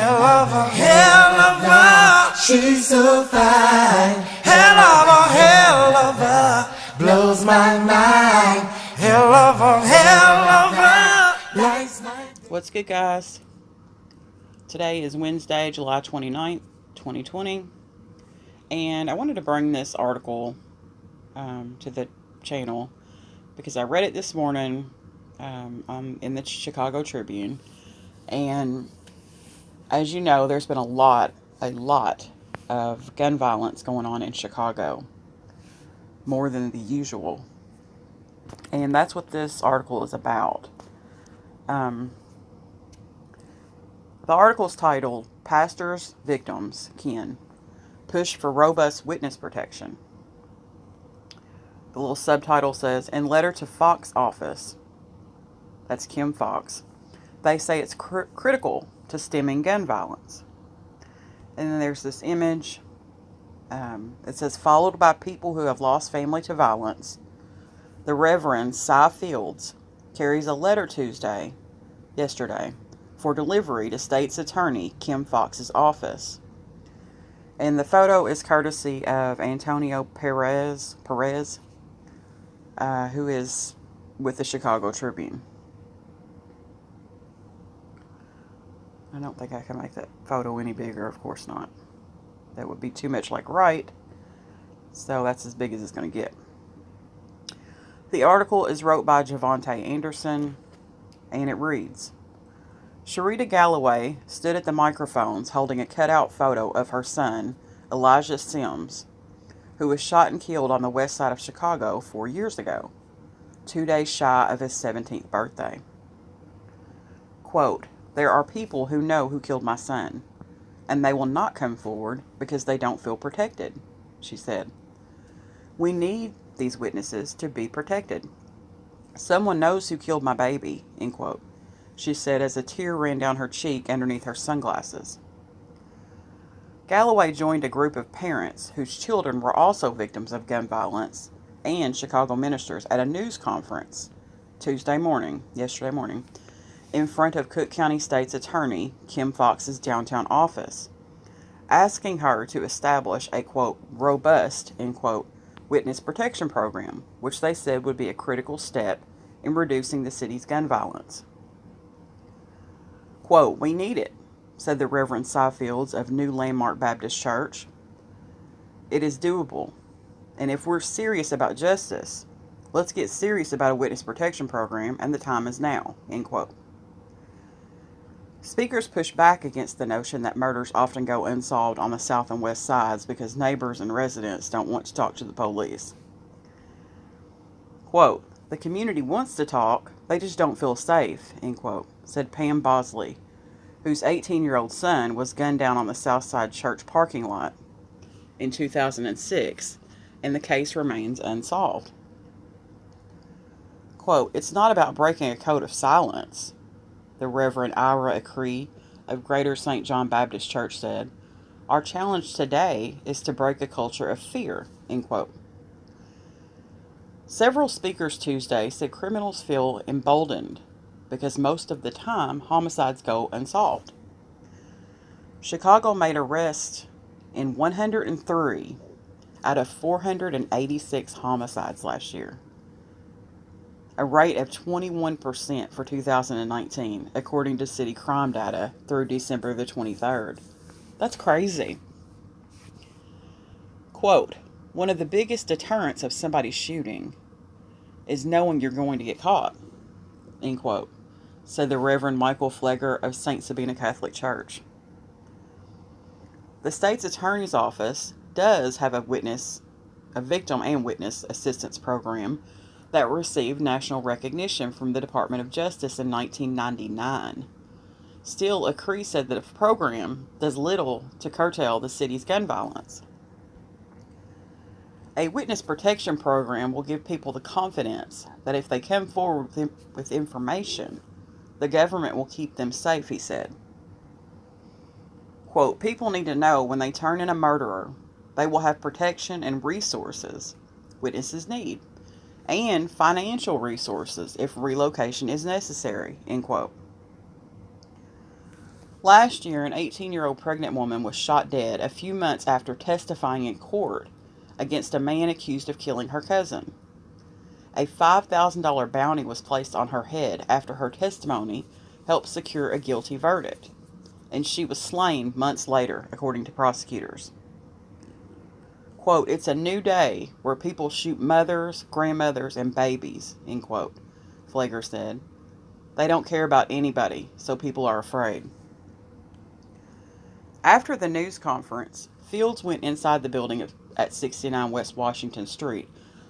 Hell of a, hell of a, she's so fine. hell of a, hell of a, Blows my mind. hell of a, hell of a. Lights my... What's good, guys? Today is Wednesday, July 29th, 2020, and I wanted to bring this article to the channel because I read it this morning in the Chicago Tribune, and as you know, there's been a lot of gun violence going on in Chicago, more than the usual, and that's what this article is about. The article is titled, Pastors, Victims, Kin, Push for Robust Witness Protection. The little subtitle says, in letter to Fox office, that's Kim Fox, they say it's critical to stemming gun violence. And then there's this image. It says, followed by people who have lost family to violence, the Reverend Cy Fields carries a letter yesterday, for delivery to State's Attorney Kim Fox's office. And the photo is courtesy of Antonio Perez, who is with the Chicago Tribune. I don't think I can make that photo any bigger, of course not. That would be too much like right, so that's as big as it's going to get. The article is wrote by Javante Anderson, and it reads, Sharita Galloway stood at the microphones holding a cutout photo of her son, Elijah Sims, who was shot and killed on the west side of Chicago 4 years ago, 2 days shy of his 17th birthday. Quote, there are people who know who killed my son, and they will not come forward because they don't feel protected, she said. We need these witnesses to be protected. Someone knows who killed my baby, end quote, she said as a tear ran down her cheek underneath her sunglasses. Galloway joined a group of parents whose children were also victims of gun violence and Chicago ministers at a news conference yesterday morning, in front of Cook County State's Attorney Kim Fox's downtown office, asking her to establish a, quote, robust, end quote, witness protection program, which they said would be a critical step in reducing the city's gun violence. Quote, we need it, said the Reverend Cy Fields of New Landmark Baptist Church. It is doable, and if we're serious about justice, let's get serious about a witness protection program, and the time is now, end quote. Speakers push back against the notion that murders often go unsolved on the south and west sides because neighbors and residents don't want to talk to the police. Quote, the community wants to talk, they just don't feel safe, end quote, said Pam Bosley, whose 18-year-old son was gunned down on the Southside Church parking lot in 2006, and the case remains unsolved. Quote, it's not about breaking a code of silence, the Reverend Ira Acree of Greater St. John Baptist Church said. Our challenge today is to break a culture of fear, end quote. Several speakers Tuesday said criminals feel emboldened because most of the time homicides go unsolved. Chicago made arrests in 103 out of 486 homicides last year, a rate of 21% for 2019, according to city crime data through December the 23rd. That's crazy. Quote, one of the biggest deterrents of somebody shooting is knowing you're going to get caught, end quote, said the Reverend Michael Flegger of St. Sabina Catholic Church. The state's attorney's office does have a victim and witness assistance program that received national recognition from the Department of Justice in 1999. Still, Acree said that the program does little to curtail the city's gun violence. A witness protection program will give people the confidence that if they come forward with information, the government will keep them safe, he said. Quote, people need to know when they turn in a murderer, they will have protection and resources witnesses need, and financial resources if relocation is necessary, end quote. Last year, an 18-year-old pregnant woman was shot dead a few months after testifying in court against a man accused of killing her cousin. A $5,000 bounty was placed on her head after her testimony helped secure a guilty verdict, and she was slain months later, according to prosecutors. Quote, "It's a new day where people shoot mothers, grandmothers, and babies," end quote, Pfleger said. "They don't care about anybody, so people are afraid." After the news conference, Fields went inside the building at 69 West Washington Street,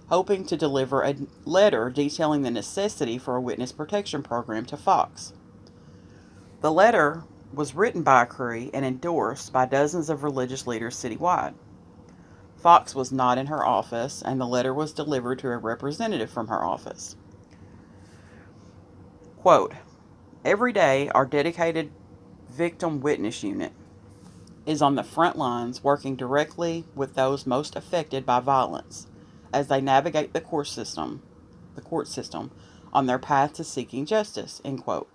hoping to deliver a letter detailing the necessity for a witness protection program to Fox. The letter was written by Cree and endorsed by dozens of religious leaders citywide. Fox was not in her office, and the letter was delivered to a representative from her office. Quote, "Every day, our dedicated victim witness unit is on the front lines working directly with those most affected by violence as they navigate the court system on their path to seeking justice," end quote,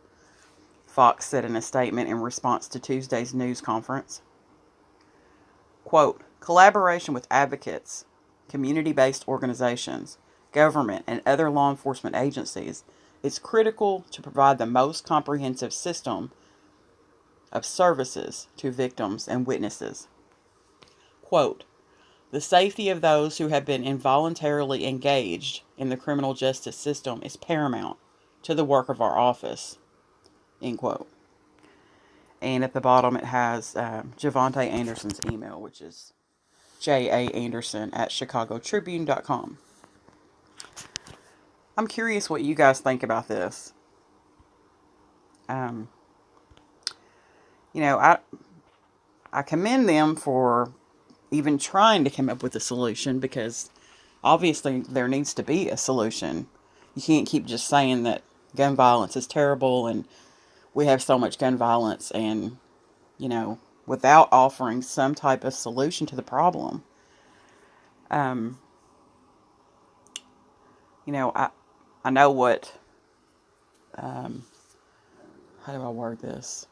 Fox said in a statement in response to Tuesday's news conference. Quote, "Collaboration with advocates, community-based organizations, government, and other law enforcement agencies is critical to provide the most comprehensive system of services to victims and witnesses." Quote, "The safety of those who have been involuntarily engaged in the criminal justice system is paramount to the work of our office," end quote. And at the bottom it has Javante Anderson's email, which is jaanderson@chicagotribune.com. I'm curious what you guys think about this. I commend them for even trying to come up with a solution, because obviously there needs to be a solution. You can't keep just saying that gun violence is terrible and we have so much gun violence and, without offering some type of solution to the problem. I know what, how do I word this?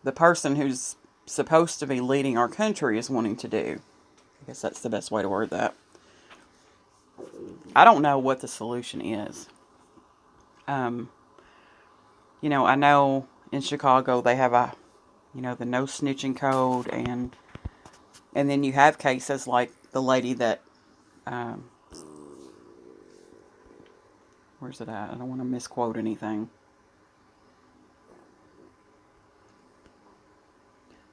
The person who's supposed to be leading our country is wanting to do. I guess that's the best way to word that. I don't know what the solution is. I know in Chicago they have the no snitching code, and then you have cases like the lady that, where's it at? I don't want to misquote anything.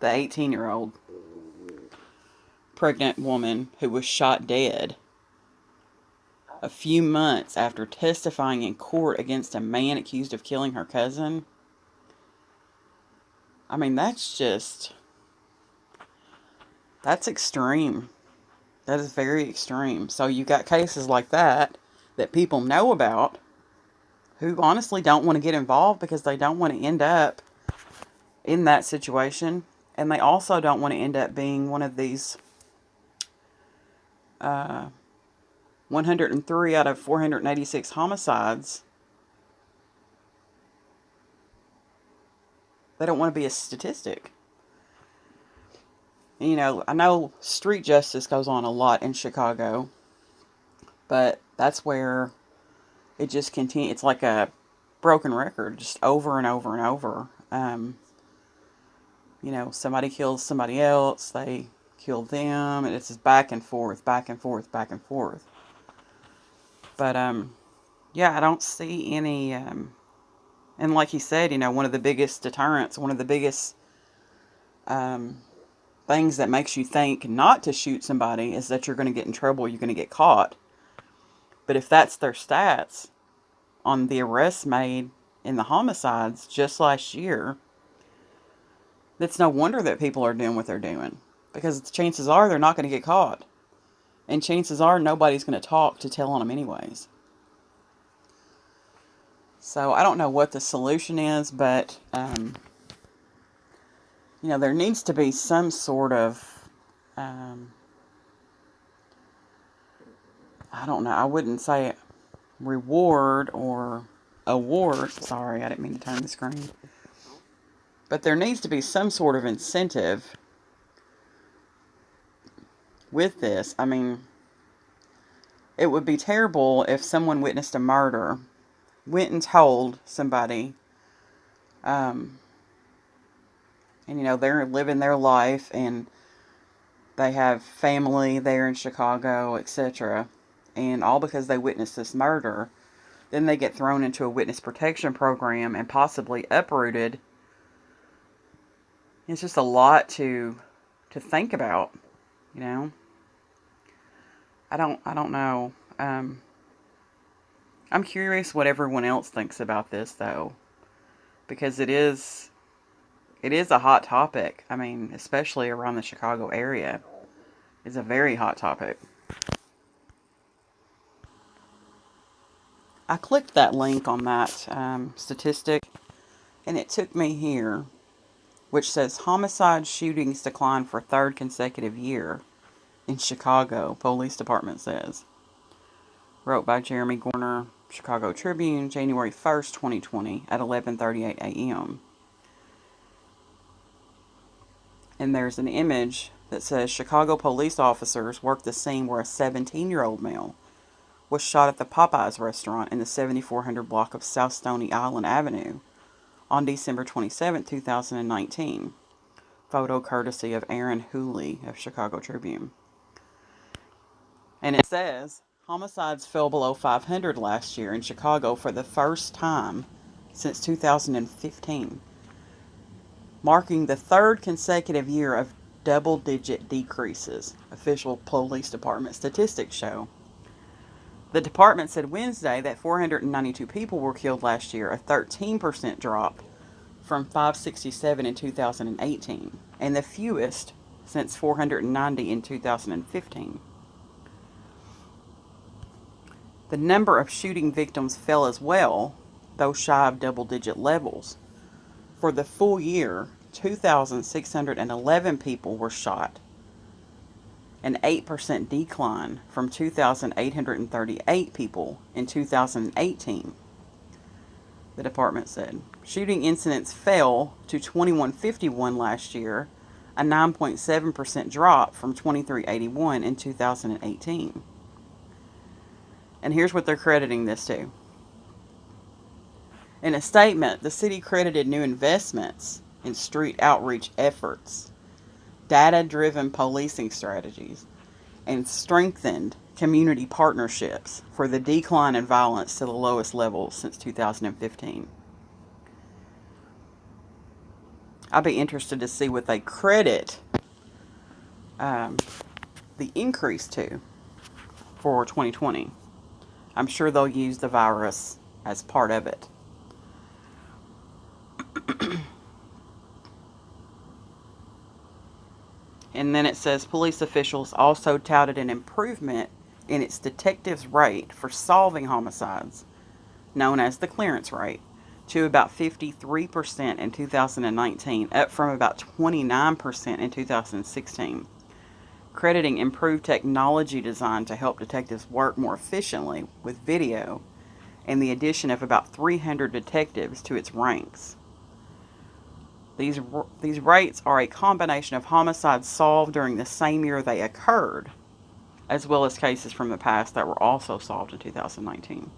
The 18-year-old pregnant woman who was shot dead a few months after testifying in court against a man accused of killing her cousin. I mean, that's extreme. That is very extreme. So you got cases like that people know about, who honestly don't want to get involved because they don't want to end up in that situation. And they also don't want to end up being one of these 103 out of 486 homicides. They don't want to be a statistic. And, I know street justice goes on a lot in Chicago, but that's where it just continues. It's like a broken record, just over and over and over. Somebody kills somebody else, they kill them, and it's just back and forth, back and forth, back and forth. But, I don't see any, and like he said, one of the biggest deterrents, one of the biggest things that makes you think not to shoot somebody is that you're going to get in trouble, you're going to get caught. But if that's their stats on the arrests made in the homicides just last year, it's no wonder that people are doing what they're doing, because the chances are they're not going to get caught. And chances are nobody's going to talk to tell on them anyways. So I don't know what the solution is, but, there needs to be some sort of, I don't know, I wouldn't say reward or award. Sorry, I didn't mean to turn the screen. But there needs to be some sort of incentive with this. I mean, it would be terrible if someone witnessed a murder, went and told somebody, and they're living their life and they have family there in Chicago, etc., and all because they witnessed this murder, then they get thrown into a witness protection program and possibly uprooted. It's just a lot to think about, I don't know. I'm curious what everyone else thinks about this, though, because it is a hot topic. I mean, especially around the Chicago area, it's a very hot topic. I clicked that link on that statistic, and it took me here, which says homicide shootings declined for third consecutive year in Chicago, police department says. Wrote by Jeremy Gorner, Chicago Tribune, January 1st, 2020 at 11:38 a.m. And there's an image that says Chicago police officers worked the scene where a 17-year-old male was shot at the Popeyes restaurant in the 7400 block of South Stony Island Avenue on December 27, 2019. Photo courtesy of Aaron Hooley of Chicago Tribune. And it says, homicides fell below 500 last year in Chicago for the first time since 2015, marking the third consecutive year of double-digit decreases, official police department statistics show. The department said Wednesday that 492 people were killed last year, a 13% drop from 567 in 2018, and the fewest since 490 in 2015. The number of shooting victims fell as well, though shy of double-digit levels. For the full year, 2,611 people were shot, an 8% decline from 2,838 people in 2018, the department said. Shooting incidents fell to 2,151 last year, a 9.7% drop from 2,381 in 2018. And here's what they're crediting this to. In a statement, the city credited new investments in street outreach efforts, data-driven policing strategies, and strengthened community partnerships for the decline in violence to the lowest level since 2015. I'd be interested to see what they credit the increase to for 2020. I'm sure they'll use the virus as part of it. And then it says police officials also touted an improvement in its detectives' rate for solving homicides, known as the clearance rate, to about 53% in 2019, up from about 29% in 2016, crediting improved technology design to help detectives work more efficiently with video and the addition of about 300 detectives to its ranks. These rates are a combination of homicides solved during the same year they occurred, as well as cases from the past that were also solved in 2019.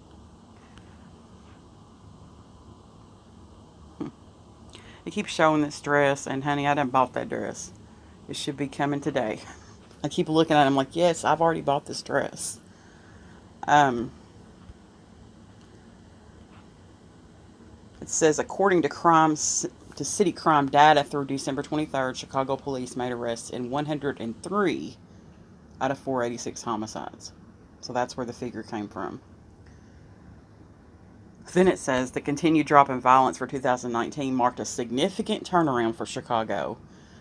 It keeps showing this dress, and honey, I done bought that dress. It should be coming today. I keep looking at it, I'm like, yes, I've already bought this dress. It says, according to city crime data through December 23rd, Chicago police made arrests in 103 out of 486 homicides. So that's where the figure came from. Then it says, the continued drop in violence for 2019 marked a significant turnaround for Chicago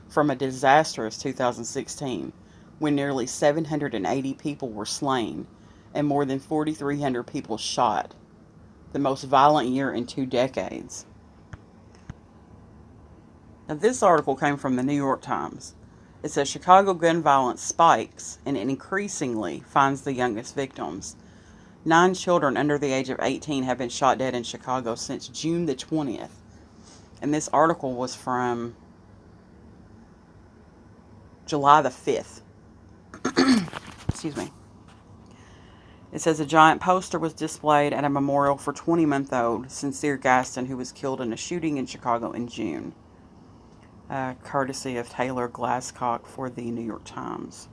from a disastrous 2016, when nearly 780 people were slain and more than 4,300 people shot, the most violent year in 2 decades. Now, this article came from the New York Times. It says Chicago gun violence spikes and it increasingly finds the youngest victims. 9 children under the age of 18 have been shot dead in Chicago since June the 20th, And this article was from July the 5th. Excuse me. It says a giant poster was displayed at a memorial for 20-month-old Sincere Gaston, who was killed in a shooting in Chicago in June. Courtesy of Taylor Glasscock for the New York Times.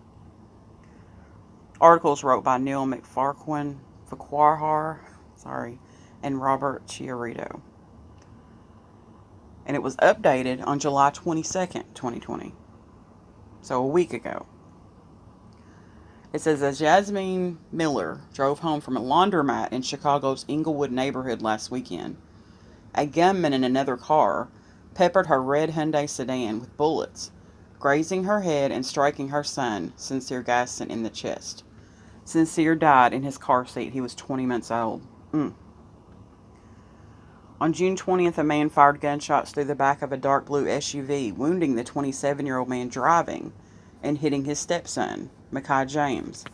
Articles wrote by Neil McFarquhar, and Robert Chiarito. And it was updated on July 22nd, 2020. So a week ago. It says, as Jasmine Miller drove home from a laundromat in Chicago's Englewood neighborhood last weekend, a gunman in another car peppered her red Hyundai sedan with bullets, grazing her head and striking her son, Sincere Gaston, in the chest. Sincere died in his car seat. He was 20 months old. On June 20th, a man fired gunshots through the back of a dark blue SUV, wounding the 27-year-old man driving and hitting his stepson, Makai James,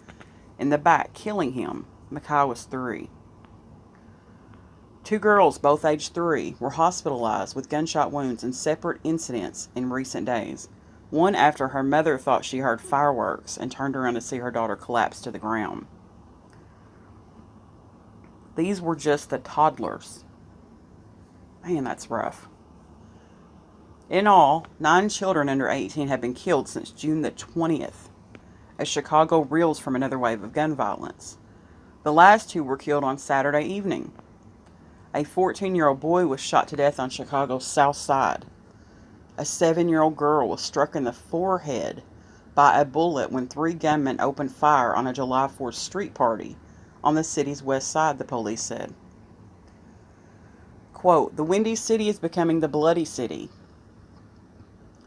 in the back, killing him. Makai was 3. 2 girls, both aged 3, were hospitalized with gunshot wounds in separate incidents in recent days. One after her mother thought she heard fireworks and turned around to see her daughter collapse to the ground. These were just the toddlers. Man, that's rough. In all, 9 children under 18 have been killed since June the 20th, as Chicago reels from another wave of gun violence. The last 2 were killed on Saturday evening. A 14-year-old boy was shot to death on Chicago's South Side. A 7-year-old girl was struck in the forehead by a bullet when 3 gunmen opened fire on a July 4th street party on the city's west side, the police said. Quote, the Windy City is becoming the Bloody City,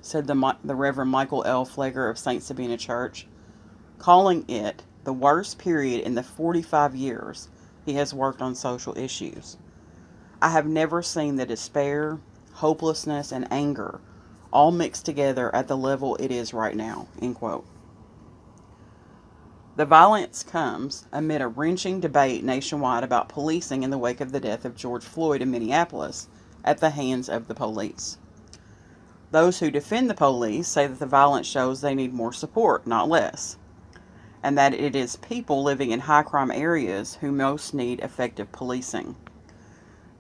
said the Reverend Michael L. Flager of St. Sabina Church, calling it the worst period in the 45 years he has worked on social issues. I have never seen the despair, hopelessness, and anger all mixed together at the level it is right now, end quote. The violence comes amid a wrenching debate nationwide about policing in the wake of the death of George Floyd in Minneapolis at the hands of the police. Those who defend the police say that the violence shows they need more support, not less, and that it is people living in high-crime areas who most need effective policing.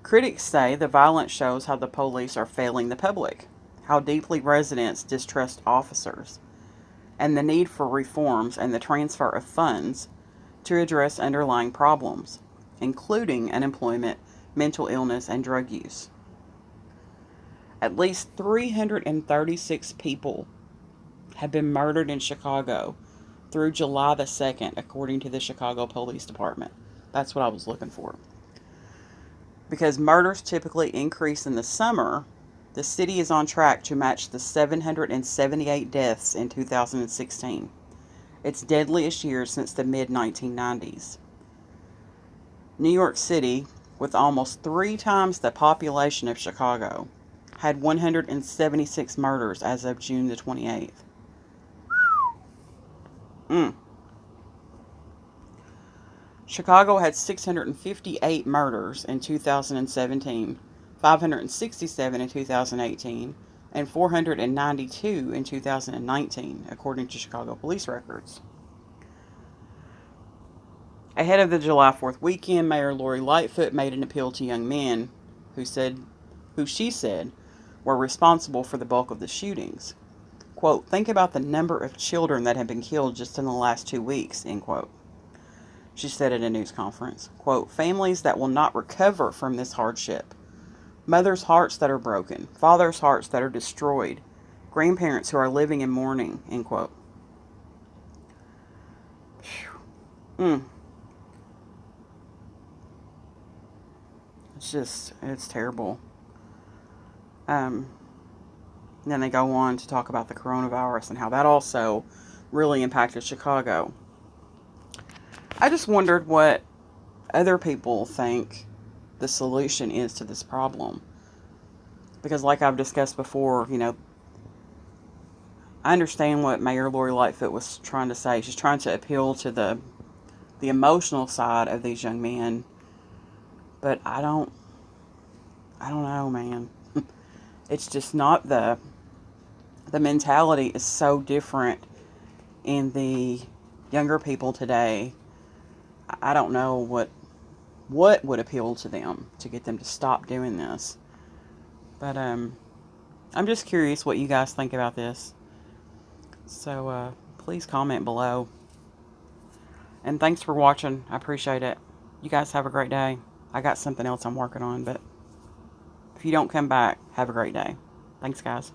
Critics say the violence shows how the police are failing the public, how deeply residents distrust officers, and the need for reforms and the transfer of funds to address underlying problems, including unemployment, mental illness, and drug use. At least 336 people have been murdered in Chicago through July the 2nd, according to the Chicago Police Department. That's what I was looking for. Because murders typically increase in the summer, the city is on track to match the 778 deaths in 2016, its deadliest year since the mid-1990s. New York City, with almost 3 times the population of Chicago, had 176 murders as of June the 28th. Chicago had 658 murders in 2017, 567 in 2018, and 492 in 2019, according to Chicago police records. Ahead of the July 4th weekend, Mayor Lori Lightfoot made an appeal to young men who she said were responsible for the bulk of the shootings. Quote, think about the number of children that have been killed just in the last 2 weeks, end quote. She said at a news conference, quote, families that will not recover from this hardship, mothers' hearts that are broken, fathers' hearts that are destroyed, grandparents who are living in mourning, end quote. It's terrible. Then they go on to talk about the coronavirus and how that also really impacted Chicago. I just wondered what other people think the solution is to this problem. Because like I've discussed before, I understand what Mayor Lori Lightfoot was trying to say. She's trying to appeal to the emotional side of these young men. But I don't know, man. It's just not the mentality is so different in the younger people today. I don't know what would appeal to them to get them to stop doing this. But I'm just curious what you guys think about this. So please comment below. And thanks for watching. I appreciate it. You guys have a great day. I got something else I'm working on, but if you don't come back, have a great day. Thanks, guys.